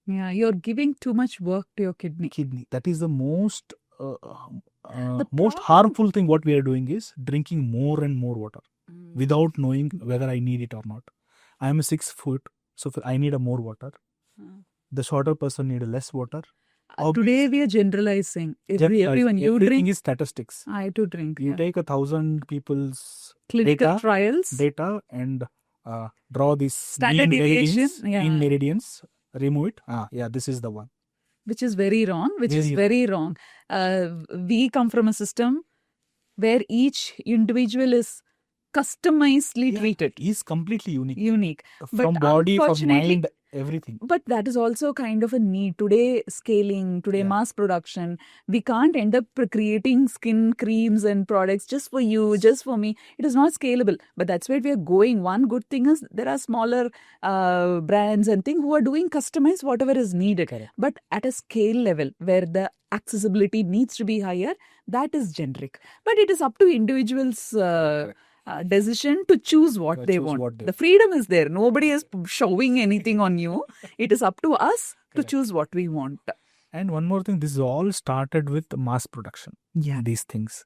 Yeah, you're giving too much work to your kidney. That is the most harmful thing what we are doing is drinking more and more water without knowing whether I need it or not. I am 6 foot, so I need a more water. The shorter person need less water. Today we are generalizing. Everyone, you everything drink. is statistics. I do drink. You take 1,000 people's clinical trials data and draw this standard deviation in meridians. Remove it. This is the one. Which is very wrong. Very wrong. We come from a system where each individual is customizedly treated. Is completely unique. From body, from mind, everything. But that is also kind of a need. Today, scaling, mass production, we can't end up creating skin creams and products just for you, just for me. It is not scalable. But that's where we are going. One good thing is there are smaller brands and things who are doing customized whatever is needed. Correct. But at a scale level where the accessibility needs to be higher, that is generic. But it is up to individuals' decision to choose what they want. The freedom is there. Nobody is showing anything on you. It is up to us to choose what we want. And one more thing, this all started with mass production. Yeah. These things.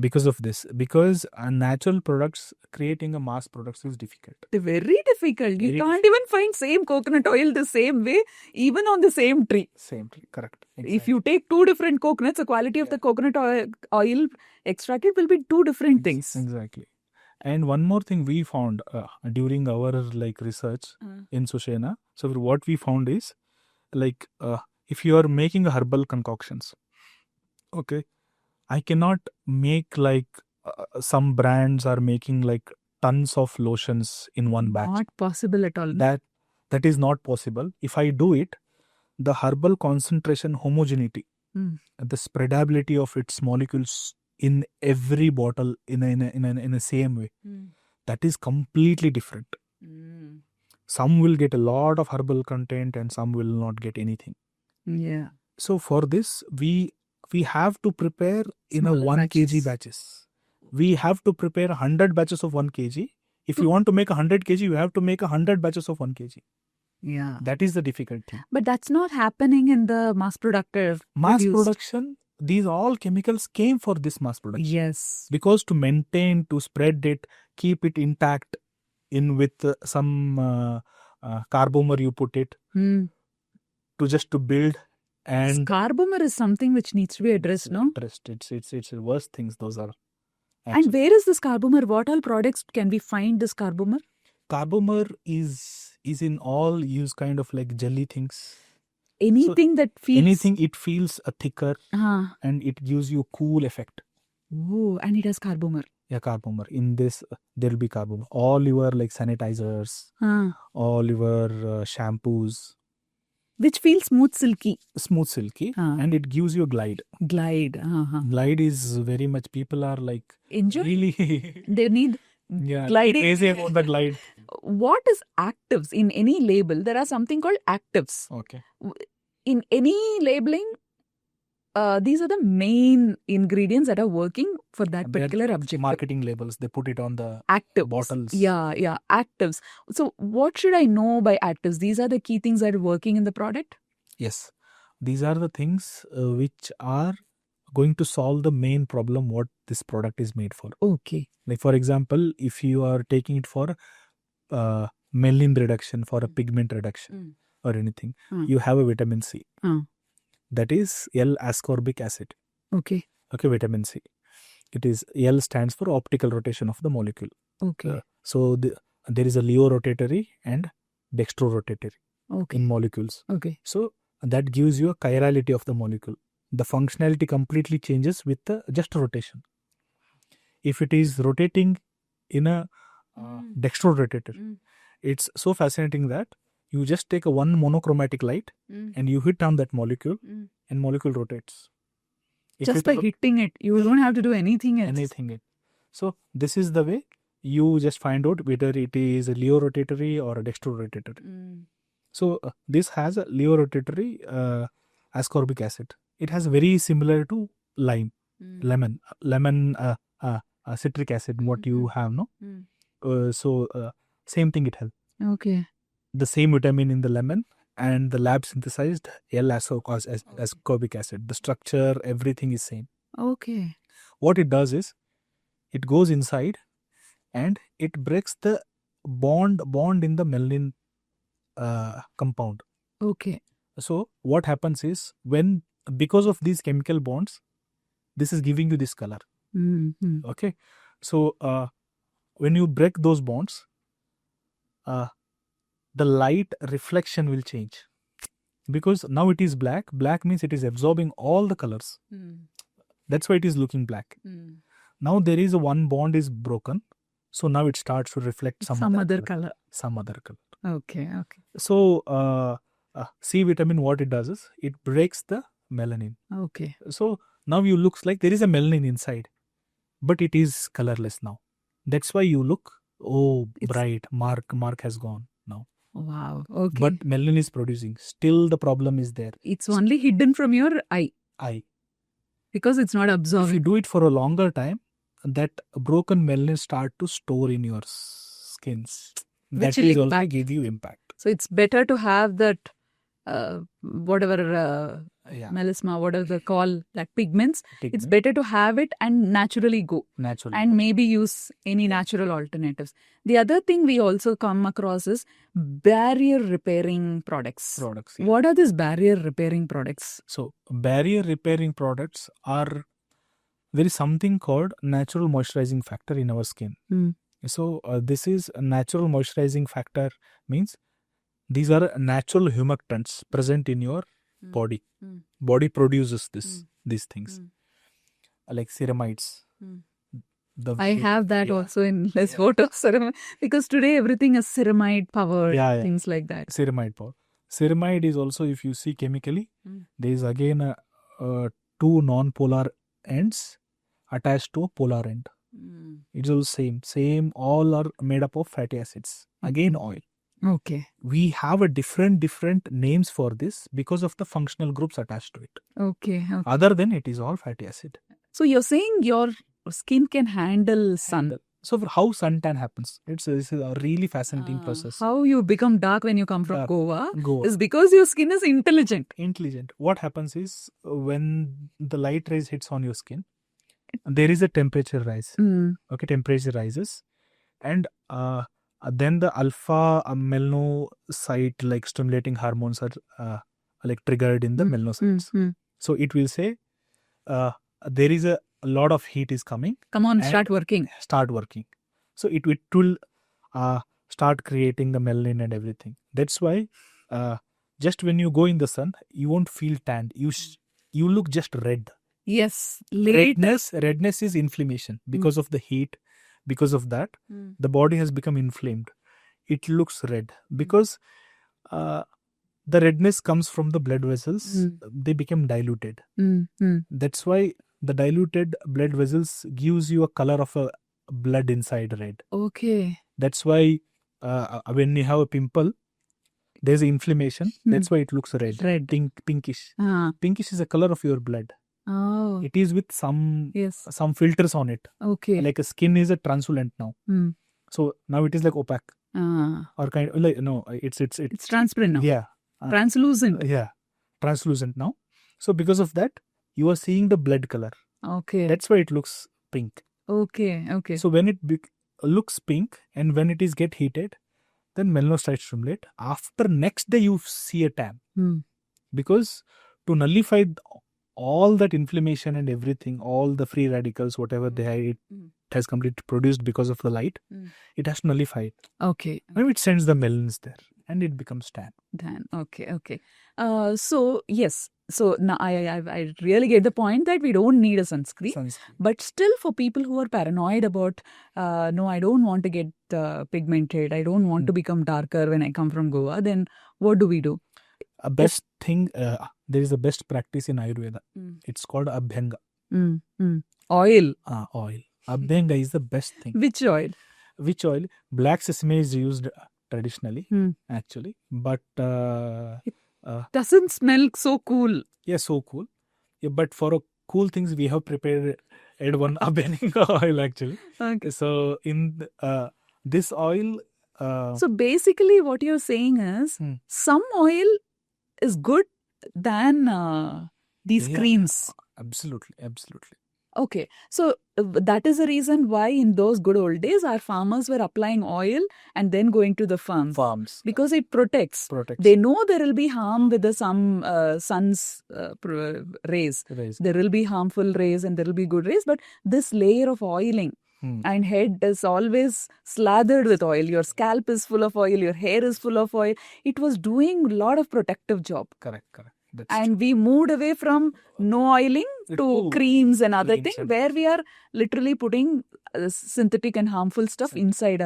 Because of this. Because natural products, creating a mass production is difficult. They're very difficult. You can't even find same coconut oil the same way, even on the same tree. Same tree, correct. Exactly. If you take 2 different coconuts, the quality of the coconut oil extracted will be 2 different things. Exactly. And one more thing we found during our research in Sushenah. So what we found is if you are making herbal concoctions, okay, I cannot make some brands are making tons of lotions in one batch. Not possible at all. That is not possible. If I do it, the herbal concentration homogeneity, the spreadability of its molecules in every bottle in a same way, that is completely different. Some will get a lot of herbal content and some will not get anything. Yeah. So for this, we have to prepare in a 1 kg batches. We have to prepare 100 batches of 1 kg. If you want to make 100 kg, you have to make 100 batches of 1 kg. Yeah. That is the difficult thing. But that's not happening in the mass production. These all chemicals came for this mass production. Yes. Because to maintain, to spread it, keep it intact with some carbomer you put it to build. And carbomer is something which needs to be addressed, no? It's worst things those are. Actually. And where is this carbomer? What all products can we find this carbomer? Carbomer is in all use kind of jelly things. Anything that feels... Anything, it feels thicker and it gives you cool effect. Oh, and it has carbomer. Yeah, carbomer. In this, there will be carbomer. All your sanitizers, all your shampoos. Which feels smooth silky. And it gives you glide. Glide. Glide is very much, people are enjoy. Really... They need gliding. Crazy about the glide. What is actives? In any label, there are something called actives. Okay. In any labeling, these are the main ingredients that are working for that particular objective. Marketing labels, they put it on the actives. Bottles. Yeah, actives. So what should I know by actives? These are the key things that are working in the product? Yes. these are the things which are going to solve the main problem what this product is made for. Okay. Like for example, if you are taking it for melanin reduction, for a pigment reduction or anything, you have a vitamin C. That is L-ascorbic acid. Okay. Okay, vitamin C. It is L stands for optical rotation of the molecule. Okay. So there is a leo-rotatory and dextro-rotatory in molecules. Okay. So that gives you a chirality of the molecule. The functionality completely changes with the just rotation. If it is rotating in a dextro-rotator, it's so fascinating that you just take a one monochromatic light and you hit on that molecule and molecule rotates. Just by hitting it, you don't have to do anything else. So this is the way you just find out whether it is a leo-rotatory or a dextro-rotatory. So this has a leo-rotatory ascorbic acid. It has very similar to lemon, citric acid, what you have, no? So same thing it has. Okay. The same vitamin in the lemon and the lab synthesized L-ascorbic acid. The structure, everything is same. Okay. What it does is, it goes inside and it breaks the bond in the melanin compound. Okay. So what happens is, because of these chemical bonds, this is giving you this color. Okay. So when you break those bonds, the light reflection will change. Because now it is black. Black means it is absorbing all the colors. That's why it is looking black. Now there is one bond is broken. So now it starts to reflect some other color. Some other color. Okay. So C vitamin, what it does is, it breaks the melanin. Okay. So now you looks like there is a melanin inside, but it is colorless now. That's why you look, bright, mark has gone now. Wow. Okay. But melanin is producing. Still the problem is there. It's only hidden from your eye. Because it's not absorbed. If you do it for a longer time, that broken melanin start to store in your skins. Which that will will also give you impact. So it's better to have that melisma, whatever they call that pigments. It's better to have it and naturally go. And maybe use any natural alternatives. The other thing we also come across is barrier repairing products. What are these barrier repairing products? So barrier repairing products are, there is something called natural moisturizing factor in our skin. So this is a natural moisturizing factor, means these are natural humectants present in your body. Body produces these things, like ceramides. I have that also in less photo ceramide, because today everything is ceramide powered, things like that. Ceramide power. Ceramide is also, if you see chemically, there is again two non-polar ends attached to a polar end. It's all same. All are made up of fatty acids. Again, oil. Okay. We have a different names for this because of the functional groups attached to it. Okay. Other than it is all fatty acid. So you're saying your skin can handle sun. So how suntan happens? This is a really fascinating process. How you become dark when you come from Goa is because your skin is intelligent. What happens is, when the light rays hits on your skin, there is a temperature rise. Okay, temperature rises, and then the alpha melanocyte like stimulating hormones are like triggered in the melanocytes. So it will say there is a lot of heat is coming. Come on, start working. So it will start creating the melanin and everything. That's why just when you go in the sun, you won't feel tanned. You look just red. Yes. Redness is inflammation because of the heat. Because of that, the body has become inflamed. It looks red because the redness comes from the blood vessels. They become diluted. That's why the diluted blood vessels gives you a color of a blood inside red. Okay. That's why when you have a pimple, there's inflammation. That's why it looks red. Pinkish. Pinkish is a color of your blood. Oh. It is with some filters on it. Okay. Like a skin is a translucent now. So now it is like opaque. Or kind of like, no, it's transparent now. Yeah. Translucent. Yeah. translucent now. So because of that, you are seeing the blood color. Okay. That's why it looks pink. Okay. Okay. So when it looks pink and when it is get heated, then melanin starts to stimulate. After next day, you see a tan. Because to nullify all that inflammation and everything, all the free radicals, whatever they have, it has completely produced because of the light, it has to nullify it. Okay. Maybe it sends the melanins there and it becomes tan. Tan. Okay. Okay. So yes. So now I really get the point that we don't need a sunscreen. But still, for people who are paranoid about, no, I don't want to get pigmented, I don't want to become darker when I come from Goa, then what do we do? A best thing, there is a best practice in Ayurveda. It's called Abhyanga. Oil. Oil. Abhyanga is the best thing. Which oil? Which oil? Black sesame is used traditionally, actually. But it doesn't smell so cool. Yeah, so cool. Yeah, but for cool things, we have prepared one Abhyanga oil actually. Okay. So in this oil. So basically, what you're saying is some oil is good than these creams. Absolutely. Okay. So that is the reason why in those good old days, our farmers were applying oil and then going to the farms. Because it protects. They know there will be harm with the sun's rays. There will be harmful rays and there will be good rays. But this layer of oiling and head is always slathered with oil. Your scalp is full of oil. Your hair is full of oil. It was doing a lot of protective job. Correct. And we moved away from no oiling to creams and other things where we are literally putting synthetic and harmful stuff inside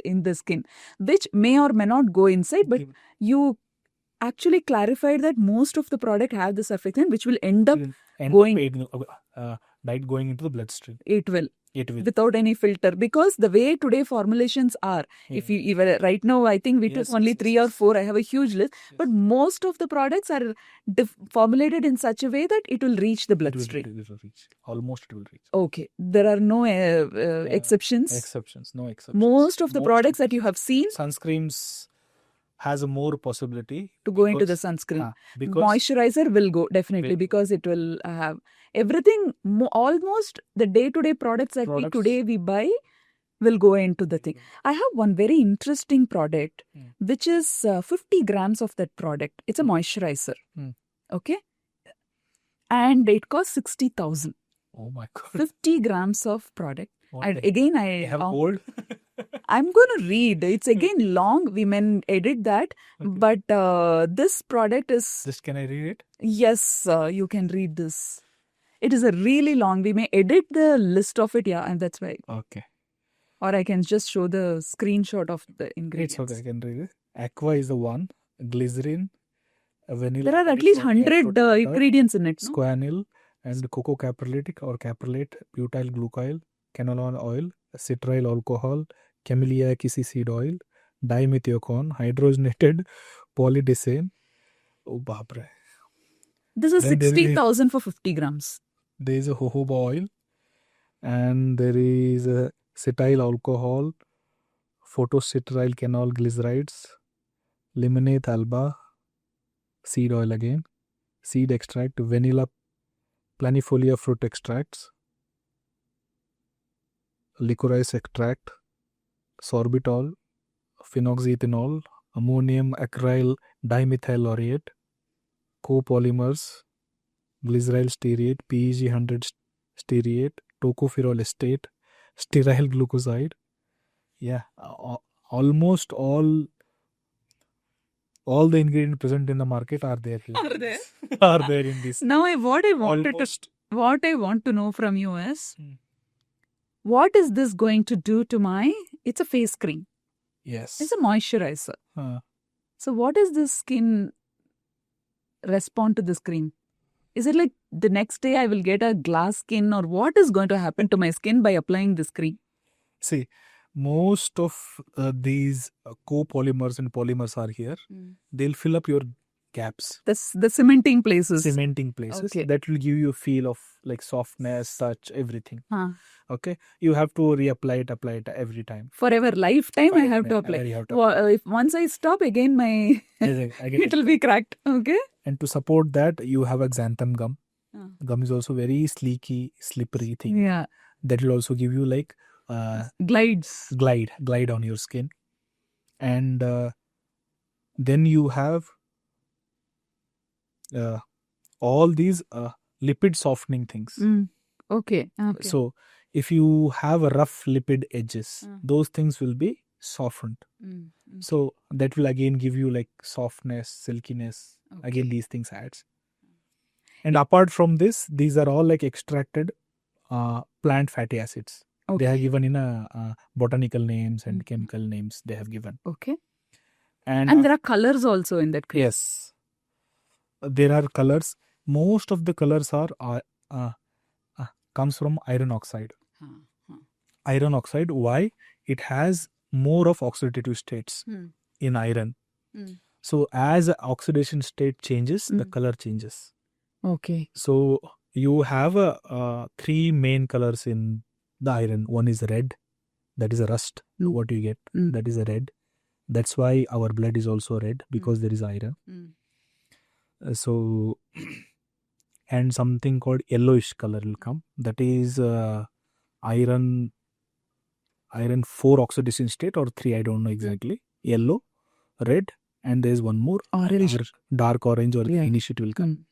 in the skin, which may or may not go inside. But you actually clarified that most of the product have the surfactant which will end up going into the bloodstream. It will. Without any filter, because the way today formulations are, if you even right now, I think we took only 3 or 4. I have a huge list, but most of the products are formulated in such a way that it will reach the bloodstream. It will reach. Almost it will reach. Okay, there are no exceptions. No exceptions. Most of the products that you have seen, sunscreens has a more possibility to go into the sunscreen. Because moisturizer will go definitely because it will have everything. Almost the day-to-day products that we buy will go into the thing. I have one very interesting product which is 50 grams of that product. It's a moisturizer. Okay, and it costs 60,000. Oh my God! 50 grams of product. And again, I have gold. I'm going to read. It's again long. We may edit that. Okay. But this product is... Just can I read it? Yes, you can read this. It is a really long. We may edit the list of it. Yeah, and that's why. Okay. Or I can just show the screenshot of the ingredients. It's okay. I can read it. Aqua is the one. Glycerin. Vanilla. There are at least 100 ingredients in it. Squanil and cocoa caprylic or caprylate, butyl glucose, canola oil, citral alcohol, camellia seed oil, dimethicone, hydrogenated polydecane. Oh, babra. This is 60,000 for 50 grams. There is a jojoba oil, and there is a cetyl alcohol, photocitral canol glycerides, limonene alba, seed oil again, seed extract, vanilla planifolia fruit extracts, licorice extract, sorbitol, phenoxyethanol, ammonium acryl dimethyl laureate, copolymers, glyceryl stearate, PEG 100 stearate, tocopherol acetate, stearyl glucoside. Yeah, almost all the ingredients present in the market are there. Are there in this? Now, what I want to know from you is, what is this going to do to my... It's a face cream. Yes. It's a moisturizer. So what is this skin respond to this cream? Is it like the next day I will get a glass skin, or what is going to happen to my skin by applying this cream? See, most of these copolymers and polymers are here. They'll fill up your gaps, The cementing places. cementing places. Okay. That will give you a feel of like softness, touch, everything. Huh. Okay, you have to apply it every time. Forever, lifetime, I have to apply. You have to If once I stop, again my it will be cracked. Okay. And to support that, you have a xanthan gum. Ah. Gum is also very sleeky, slippery thing. Yeah. That will also give you like Glides. glide on your skin. And then you have all these lipid softening things. Okay. So if you have a rough lipid edges, those things will be softened. So that will again give you like softness, silkiness. Okay. Again, these things adds. And apart from this, these are all like extracted plant fatty acids. Okay. They are given in a botanical names and chemical names they have given. Okay. And there are colors also in that cream. Yes. There are colors. Most of the colors are comes from iron oxide. Iron oxide, why? It has more of oxidative states in iron. So as the oxidation state changes, the color changes. Okay. So you have 3 main colors in the iron. One is red, that is a rust. What you get, that is a red. That's why our blood is also red, because there is iron. So and something called yellowish color will come. That is iron 4 oxidation state or 3, I don't know exactly. Yellow, red, and there is one more Orange. Dark orange or initiate will come.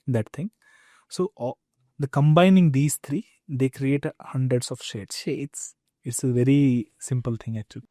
That thing. So the combining these 3, they create hundreds of shades. It's a very simple thing actually.